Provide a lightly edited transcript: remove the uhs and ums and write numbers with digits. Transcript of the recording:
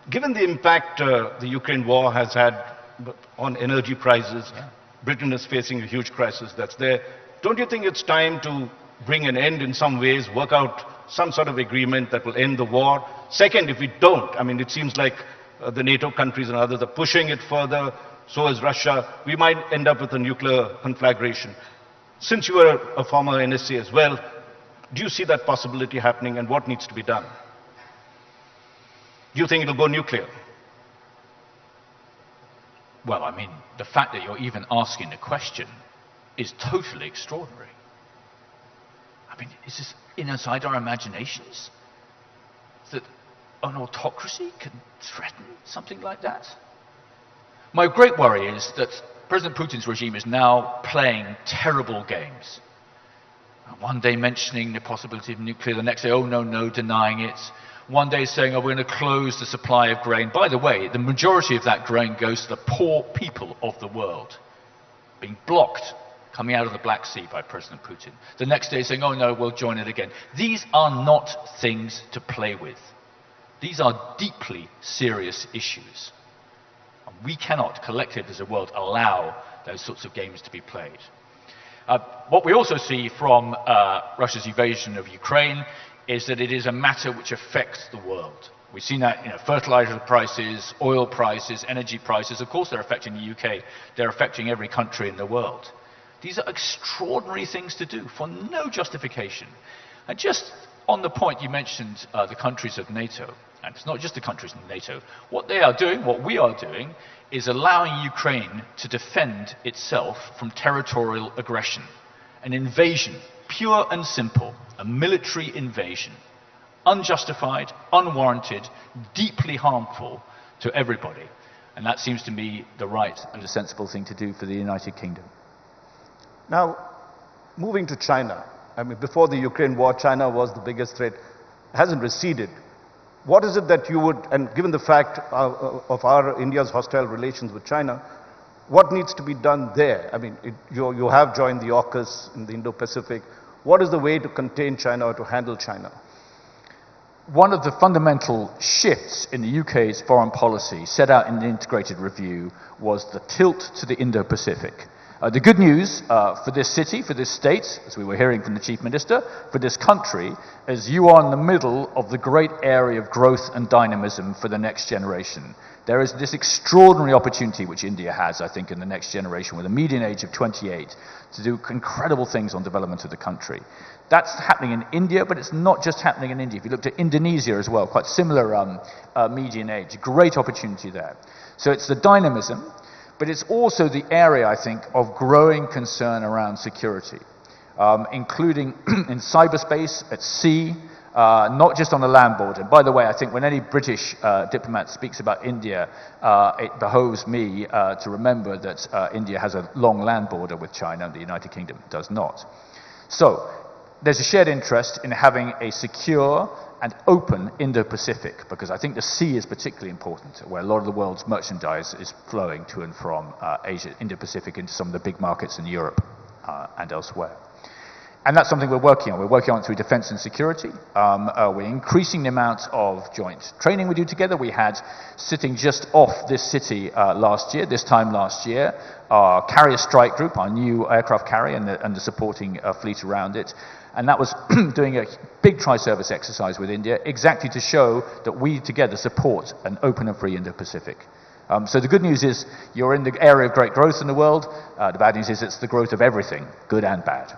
Given the impact the Ukraine war has had on energy prices, Britain is facing a huge crisis that's there. Don't you think it's time to bring an end in some ways, work out some sort of agreement that will end the war? Second, if we don't, I mean, it seems like the NATO countries and others are pushing it further, so is Russia, we might end up with a nuclear conflagration. Since you were a former NSA as well, do you see that possibility happening, and what needs to be done? Do you think it'll go nuclear? Well, I mean, the fact that you're even asking the question is totally extraordinary. I mean, is this inside our imaginations that an autocracy can threaten something like that? My great worry is that President Putin's regime is now playing terrible games. One day mentioning the possibility of nuclear, the next day, oh no, denying it. One day saying, oh, we're going to close the supply of grain. By the way, the majority of that grain goes to the poor people of the world, being blocked coming out of the Black Sea by President Putin. The next day saying, oh no, we'll join it again. These are not things to play with. These are deeply serious issues. And we cannot, collectively as a world, allow those sorts of games to be played. What we also see from Russia's invasion of Ukraine is that it is a matter which affects the world. We've seen that, fertilizer prices, oil prices, energy prices. Of course, they're affecting the UK. They're affecting every country in the world. These are extraordinary things to do for no justification. And just on the point you mentioned, the countries of NATO, and it's not just the countries in NATO, what they are doing, what we are doing, is allowing Ukraine to defend itself from territorial aggression, an invasion, pure and simple, a military invasion, unjustified, unwarranted, deeply harmful to everybody. And that seems to me the right and the sensible thing to do for the United Kingdom. Now, moving to China, I mean, before the Ukraine war, China was the biggest threat. It hasn't receded. What is it that you would, and given the fact of India's hostile relations with China, what needs to be done there? I mean, you have joined the AUKUS in the Indo-Pacific. What is the way to contain China or to handle China? One of the fundamental shifts in the UK's foreign policy set out in the integrated review was the tilt to the Indo-Pacific. The good news for this city, for this state, as we were hearing from the Chief Minister, for this country, is you are in the middle of the great area of growth and dynamism for the next generation. There is this extraordinary opportunity which India has, I think, in the next generation, with a median age of 28, to do incredible things on development of the country. That's happening in India, but it's not just happening in India. If you looked at Indonesia as well, quite similar median age, great opportunity there. So it's the dynamism, but it's also the area, I think, of growing concern around security, including in cyberspace, at sea, not just on the land border. And by the way, I think when any British diplomat speaks about India, it behoves me to remember that India has a long land border with China, and the United Kingdom does not. So there's a shared interest in having a secure and open Indo-Pacific, because I think the sea is particularly important, where a lot of the world's merchandise is flowing to and from Asia, Indo-Pacific, into some of the big markets in Europe and elsewhere. And that's something we're working on. We're working on it through defense and security. We're increasing the amount of joint training we do together. We had, sitting just off this city this time last year, our carrier strike group, our new aircraft carrier and the supporting fleet around it. And that was doing a big tri-service exercise with India, exactly to show that we together support an open and free Indo-Pacific. So the good news is you're in the area of great growth in the world. The bad news is it's the growth of everything, good and bad.